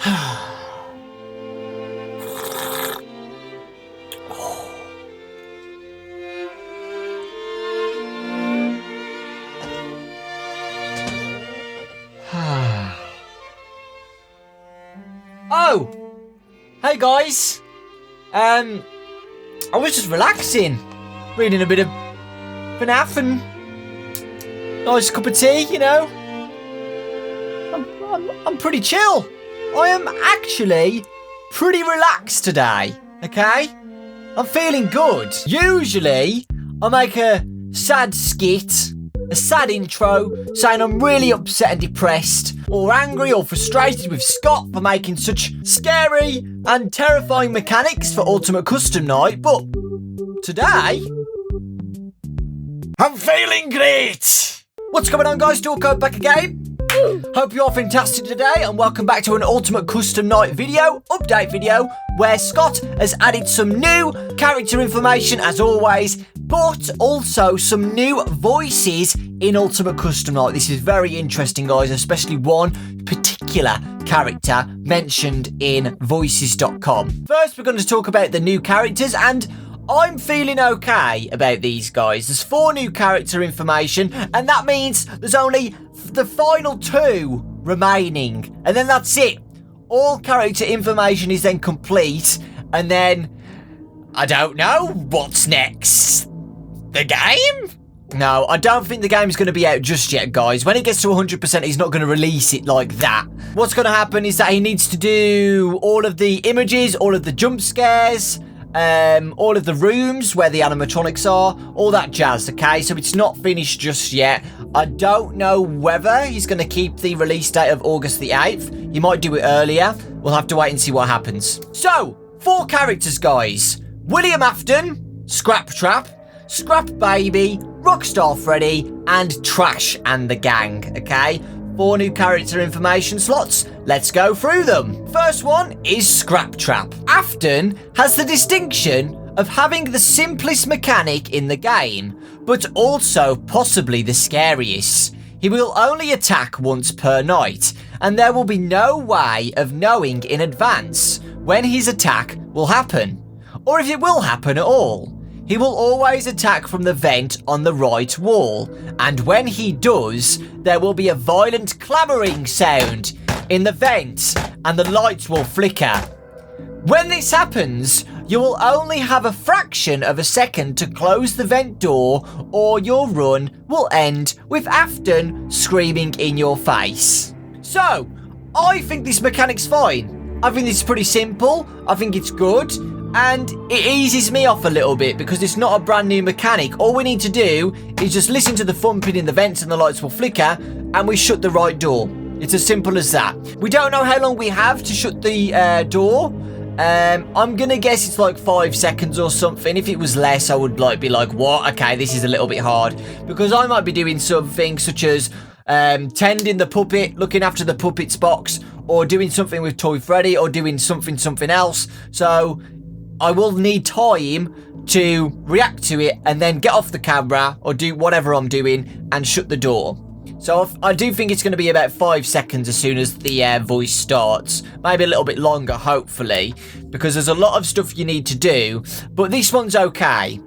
Oh! Hey guys! I was just relaxing. Reading a bit of Fnaf and nice cup of tea, you know. I'm pretty chill. I am actually pretty relaxed today, okay? I'm feeling good. Usually, I make a sad skit, a sad intro, saying I'm really upset and depressed, or angry or frustrated with Scott for making such scary and terrifying mechanics for Ultimate Custom Night, but today, I'm feeling great! What's going on, guys? Dawko back again. Hope you're all fantastic today, and welcome back to an Ultimate Custom Night video, update video, where Scott has added some new character information as always, but also some new voices in Ultimate Custom Night. This is very interesting, guys, especially one particular character mentioned in voices.com. First, we're going to talk about the new characters, and I'm feeling okay about these guys. There's 4 new character information, and that means there's only the final 2 remaining, and then that's it. All character information is then complete, and then I don't know what's next. The game? No, I don't think the game's going to be out just yet, guys. When it gets to 100%, he's not going to release it like that. What's going to happen is that he needs to do all of the images, all of the jump scares, all of the rooms where the animatronics are, all that jazz, okay? So it's not finished just yet. I don't know whether he's going to keep the release date of August the 8th. He might do it earlier. We'll have to wait and see what happens. So, 4 characters, guys. William Afton, Scrap Trap, Scrap Baby, Rockstar Freddy, and Trash and the Gang, okay? 4 new character information slots. Let's go through them. First one is Scrap Trap. Afton has the distinction of having the simplest mechanic in the game, but also possibly the scariest. He will only attack once per night, and there will be no way of knowing in advance when his attack will happen, or if it will happen at all. He will always attack from the vent on the right wall, and when he does, there will be a violent clamoring sound in the vent, and the lights will flicker. When this happens, you will only have a fraction of a second to close the vent door, or your run will end with Afton screaming in your face. So, I think this mechanic's fine. I think it's pretty simple. I think it's good. And it eases me off a little bit because it's not a brand new mechanic. All we need to do is just listen to the thumping in the vents and the lights will flicker, and we shut the right door. It's as simple as that. We don't know how long we have to shut the door. I'm going to guess it's like 5 seconds or something. If it was less, I would be like, what? Okay, this is a little bit hard. Because I might be doing something such as tending the puppet, looking after the puppet's box, or doing something with Toy Freddy, or doing something else. So I will need time to react to it and then get off the camera or do whatever I'm doing and shut the door. So I do think it's going to be about 5 seconds as soon as the voice starts. Maybe a little bit longer, hopefully, because there's a lot of stuff you need to do. But this one's okay.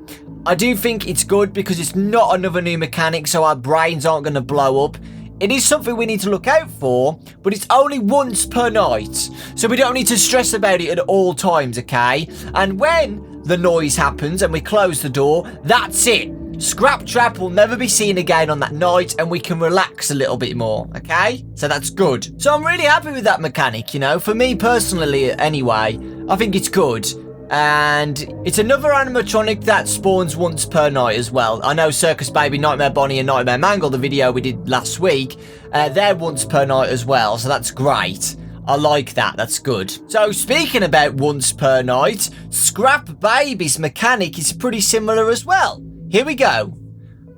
I do think it's good because it's not another new mechanic, so our brains aren't going to blow up. It is something we need to look out for, but it's only once per night, so we don't need to stress about it at all times, okay? And when the noise happens and we close the door, that's it. Scrap Trap will never be seen again on that night, and we can relax a little bit more, okay? So that's good. So I'm really happy with that mechanic, you know? For me personally, anyway, I think it's good. And it's another animatronic that spawns once per night as well. I know Circus Baby, Nightmare Bonnie, and Nightmare Mangle, the video we did last week, they're once per night as well, so that's great. I like that, that's good. So speaking about once per night, Scrap Baby's mechanic is pretty similar as well. Here we go.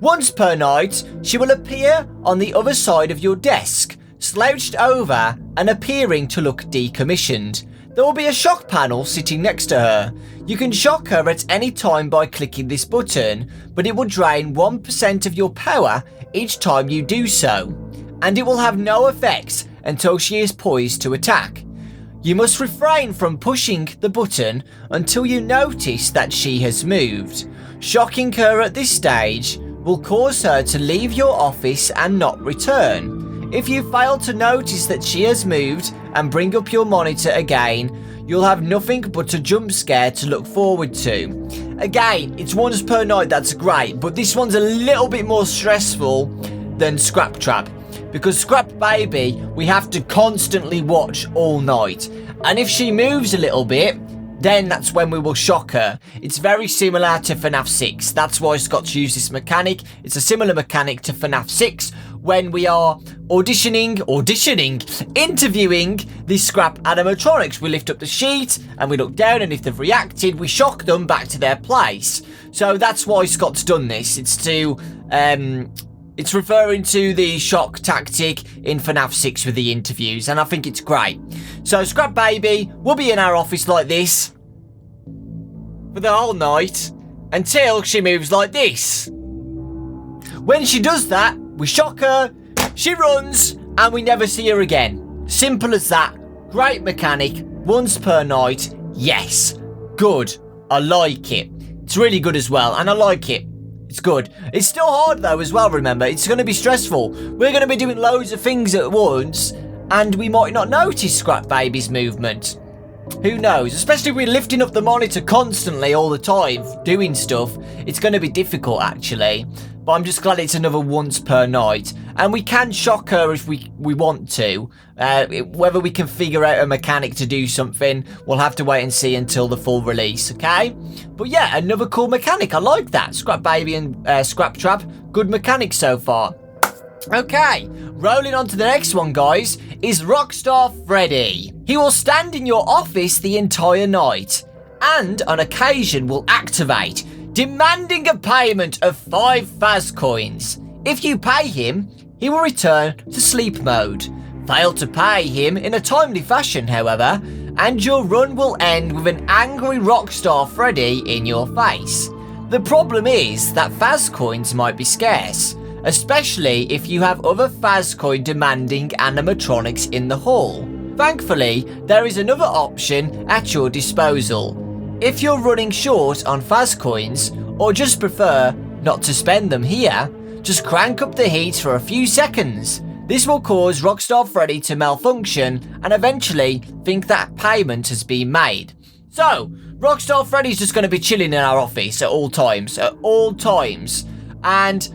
Once per night, she will appear on the other side of your desk, slouched over and appearing to look decommissioned. There will be a shock panel sitting next to her. You can shock her at any time by clicking this button, but it will drain 1% of your power each time you do so, and it will have no effect until she is poised to attack. You must refrain from pushing the button until you notice that she has moved. Shocking her at this stage will cause her to leave your office and not return. If you fail to notice that she has moved and bring up your monitor again, you'll have nothing but a jump scare to look forward to. Again, it's once per night, that's great, but this one's a little bit more stressful than Scrap Trap. Because Scrap Baby, we have to constantly watch all night. And if she moves a little bit, then that's when we will shock her. It's very similar to Fnaf 6. That's why Scott's used this mechanic. It's a similar mechanic to Fnaf 6 when we are interviewing the Scrap animatronics. We lift up the sheet and we look down, and if they've reacted, we shock them back to their place. So that's why Scott's done this. It's referring to the shock tactic in FNAF 6 with the interviews, and I think it's great. So Scrap Baby will be in our office like this for the whole night until she moves like this. When she does that, we shock her, she runs, and we never see her again. Simple as that. Great mechanic, once per night. Yes, good. I like it. It's really good as well, and I like it. It's good. It's still hard though as well, remember. It's going to be stressful. We're going to be doing loads of things at once, and we might not notice Scrap Baby's movement. Who knows? Especially if we're lifting up the monitor constantly all the time, doing stuff. It's going to be difficult actually. But I'm just glad it's another once per night. And we can shock her if we want to. Whether we can figure out a mechanic to do something, we'll have to wait and see until the full release, okay? But yeah, another cool mechanic. I like that. Scrap Baby and Scrap Trap. Good mechanic so far. Okay, rolling on to the next one, guys, is Rockstar Freddy. He will stand in your office the entire night, and on occasion will activate, demanding a payment of 5 Faz coins. If you pay him, he will return to sleep mode. Fail to pay him in a timely fashion, however, and your run will end with an angry Rockstar Freddy in your face. The problem is that Faz coins might be scarce, especially if you have other Faz coin demanding animatronics in the hall. Thankfully, there is another option at your disposal. If you're running short on Faz coins, or just prefer not to spend them here, just crank up the heat for a few seconds. This will cause Rockstar Freddy to malfunction and eventually think that payment has been made. So, Rockstar Freddy's just going to be chilling in our office at all times, and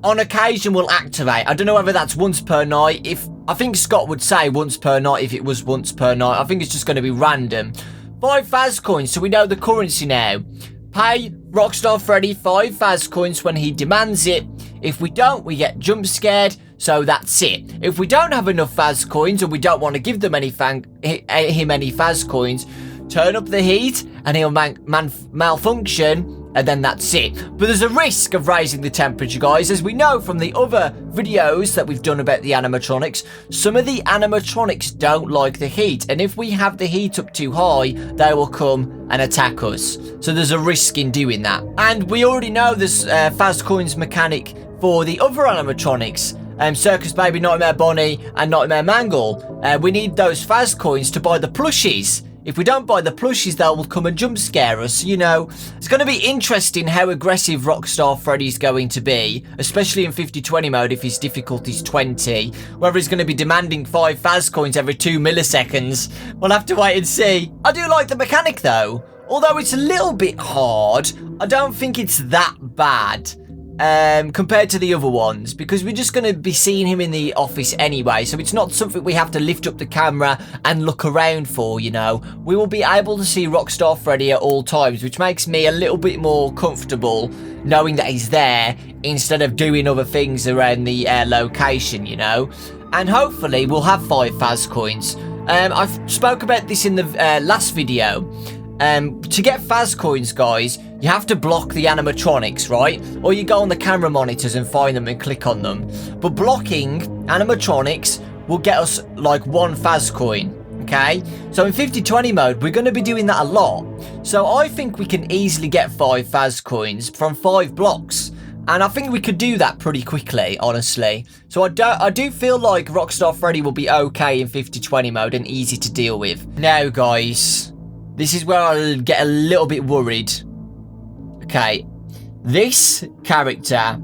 on occasion will activate. I don't know whether that's once per night. I think Scott would say once per night if it was once per night. I think it's just going to be random. 5 Faz coins, so we know the currency now. Pay Rockstar Freddy 5 Faz coins when he demands it. If we don't, we get jump scared, so that's it. If we don't have enough Faz coins, or we don't want to give them him any Faz coins, turn up the heat and he'll malfunction, and then that's it. But there's a risk of raising the temperature, guys, as we know from the other videos that we've done about the animatronics. Some of the animatronics don't like the heat, and if we have the heat up too high, they will come and attack us. So there's a risk in doing that. And we already know this Faz coins mechanic for the other animatronics. Circus Baby, Nightmare Bonnie, and Nightmare Mangle. We need those Faz coins to buy the plushies. If we don't buy the plushies, they will come and jump scare us. You know, it's going to be interesting how aggressive Rockstar Freddy's going to be, especially in 50-20 mode if his difficulty's 20. Whether he's going to be demanding 5 Faz coins every 2 milliseconds. We'll have to wait and see. I do like the mechanic though. Although it's a little bit hard, I don't think it's that bad. Compared to the other ones, because we're just going to be seeing him in the office anyway, so it's not something we have to lift up the camera and look around for, you know. We will be able to see Rockstar Freddy at all times, which makes me a little bit more comfortable knowing that he's there instead of doing other things around the location, you know. And hopefully we'll have 5 Faz coins. I spoke about this in the last video. To get Faz coins, guys, you have to block the animatronics, right? Or you go on the camera monitors and find them and click on them. But blocking animatronics will get us like 1 Faz coin, okay? So in 50-20 mode, we're going to be doing that a lot. So I think we can easily get 5 Faz coins from 5 blocks. And I think we could do that pretty quickly, honestly. So I do feel like Rockstar Freddy will be okay in 50-20 mode and easy to deal with. Now, guys, this is where I'll get a little bit worried. Okay, this character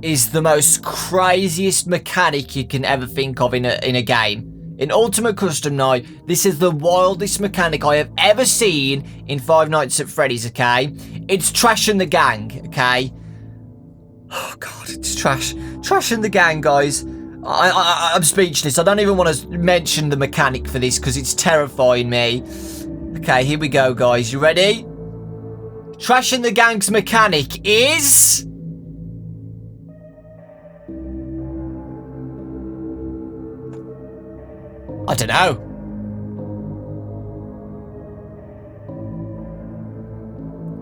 is the most craziest mechanic you can ever think of in a game. In Ultimate Custom Night, this is the wildest mechanic I have ever seen in Five Nights at Freddy's, okay? It's trashing the gang, okay? Oh, God, it's trash. Trashing the gang, guys. I'm speechless. I don't even want to mention the mechanic for this because it's terrifying me. Okay, here we go, guys. You ready? Trashing the gang's mechanic is... I don't know.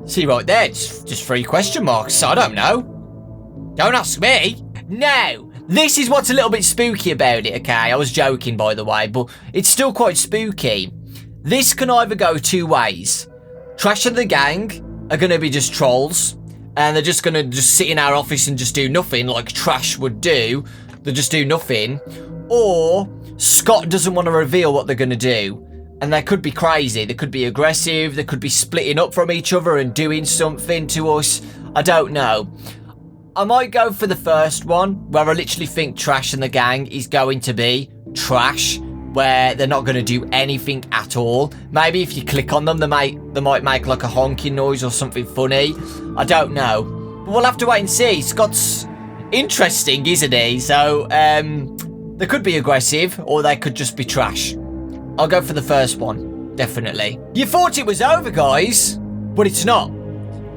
See right there, just 3 question marks. I don't know. Don't ask me. Now, this is what's a little bit spooky about it, okay? I was joking, by the way, but it's still quite spooky. This can either go 2 ways. Trash and the gang are going to be just trolls, and they're just going to sit in our office and just do nothing like Trash would do. They'll just do nothing. Or Scott doesn't want to reveal what they're going to do. And they could be crazy. They could be aggressive. They could be splitting up from each other and doing something to us. I don't know. I might go for the first one, where I literally think Trash and the gang is going to be trash, where they're not going to do anything at all. Maybe if you click on them, they might make like a honking noise or something funny. I don't know. But we'll have to wait and see. Scott's interesting, isn't he? So, they could be aggressive, or they could just be trash. I'll go for the first one, definitely. You thought it was over, guys, but it's not.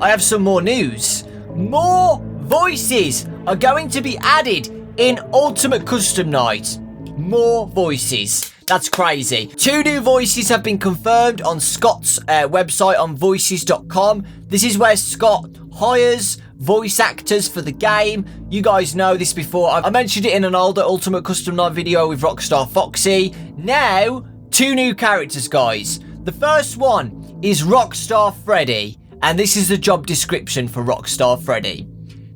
I have some more news. More voices are going to be added in Ultimate Custom Night. More voices. That's crazy. 2 new voices have been confirmed on Scott's website on voices.com. This is where Scott hires voice actors for the game. You guys know this before. I mentioned it in an older Ultimate Custom Night video with Rockstar Foxy. Now, 2 new characters, guys. The first one is Rockstar Freddy, and this is the job description for Rockstar Freddy.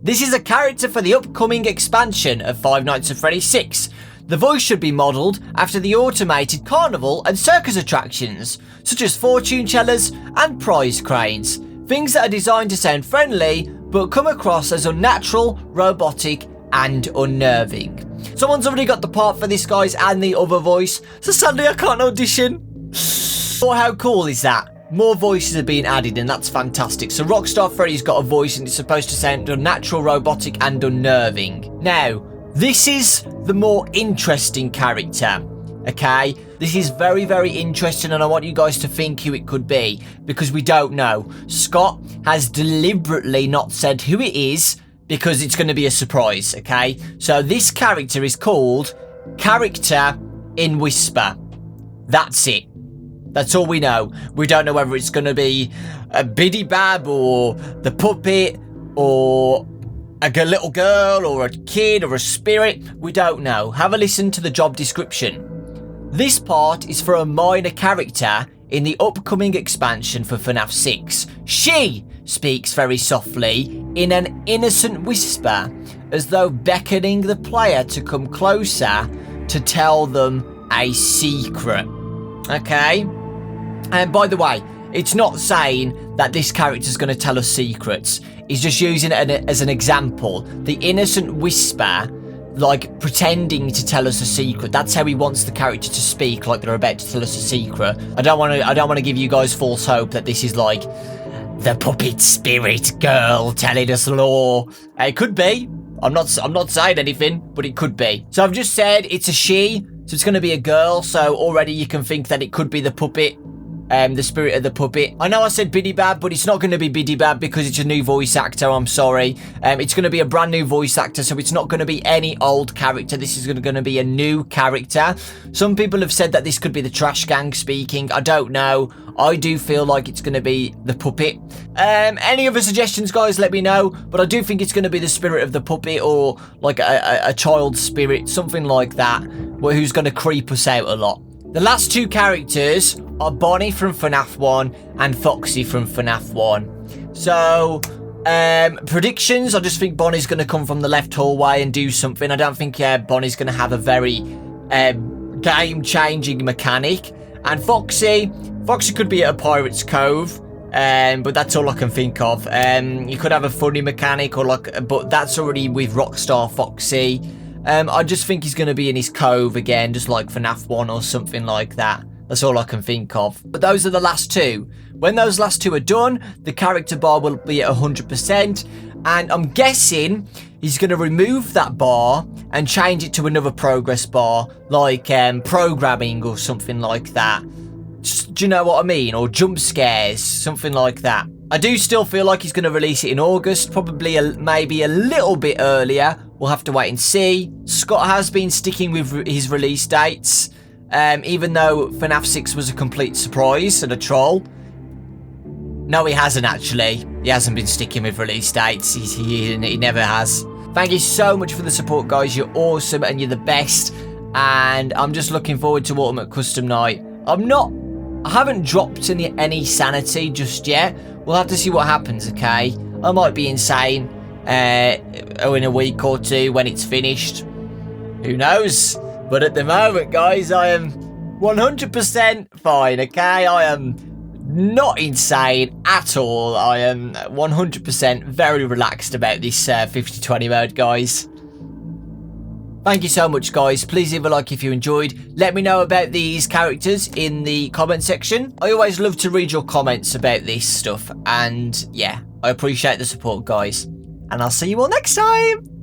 This is a character for the upcoming expansion of Five Nights at Freddy 6. The voice should be modelled after the automated carnival and circus attractions, such as fortune tellers and prize cranes. Things that are designed to sound friendly, but come across as unnatural, robotic, and unnerving. Someone's already got the part for this, guys, and the other voice, so sadly I can't audition. But how cool is that? More voices are being added, and that's fantastic. So Rockstar Freddy's got a voice, and it's supposed to sound unnatural, robotic, and unnerving. Now, this is the more interesting character, okay? This is very, very interesting, and I want you guys to think who it could be, because we don't know. Scott has deliberately not said who it is, because it's going to be a surprise, okay? So this character is called Character in Whisper. That's it. That's all we know. We don't know whether it's going to be a Biddy Bab or the puppet or a little girl or a kid or a spirit. We don't know. Have a listen to the job description. This part is for a minor character in the upcoming expansion for Fnaf 6. She speaks very softly in an innocent whisper, as though beckoning the player to come closer to tell them a secret. Okay? And by the way, it's not saying that this character's going to tell us secrets. He's just using it as an example. The innocent whisper, like pretending to tell us a secret. That's how he wants the character to speak, like they're about to tell us a secret. I don't want to give you guys false hope that this is like the puppet spirit girl telling us lore. It could be. I'm not saying anything, but it could be. So I've just said it's a she, so it's going to be a girl. So already you can think that it could be the puppet. The spirit of the puppet. I know I said Biddy Bab, but it's not going to be Biddy Bab because it's a new voice actor. I'm sorry. It's going to be a brand new voice actor, so it's not going to be any old character. This is going to be a new character. Some people have said that this could be the Trash Gang speaking. I don't know. I do feel like it's going to be the puppet. Any other suggestions, guys, let me know. But I do think it's going to be the spirit of the puppet, or like a child spirit, something like that, who's going to creep us out a lot. The last 2 characters are Bonnie from FNAF 1 and Foxy from FNAF 1. So, Predictions, I just think Bonnie's going to come from the left hallway and do something. I don't think Bonnie's going to have a very game-changing mechanic. And Foxy could be at a Pirate's Cove, but that's all I can think of. You could have a funny mechanic, but that's already with Rockstar Foxy. I just think he's going to be in his cove again, just like Fnaf 1 or something like that. That's all I can think of. But those are the last two. When those last two are done, the character bar will be at 100%. And I'm guessing he's going to remove that bar and change it to another progress bar, like programming or something like that. Do you know what I mean? Or jump scares, something like that. I do still feel like he's going to release it in August, probably maybe a little bit earlier. We'll have to wait and see. Scott has been sticking with his release dates, even though FNAF 6 was a complete surprise and a troll. No, he hasn't actually. He hasn't been sticking with release dates. He never has. Thank you so much for the support, guys. You're awesome and you're the best. And I'm just looking forward to Ultimate Custom Night. I haven't dropped any sanity just yet. We'll have to see what happens, okay? I might be insane in a week or two when it's finished. Who knows? But at the moment, guys, I am 100% fine, okay? I am not insane at all. I am 100% very relaxed about this 50-20 mode, guys. Thank you so much, guys. Please leave a like if you enjoyed. Let me know about these characters in the comment section. I always love to read your comments about this stuff. And yeah, I appreciate the support, guys. And I'll see you all next time.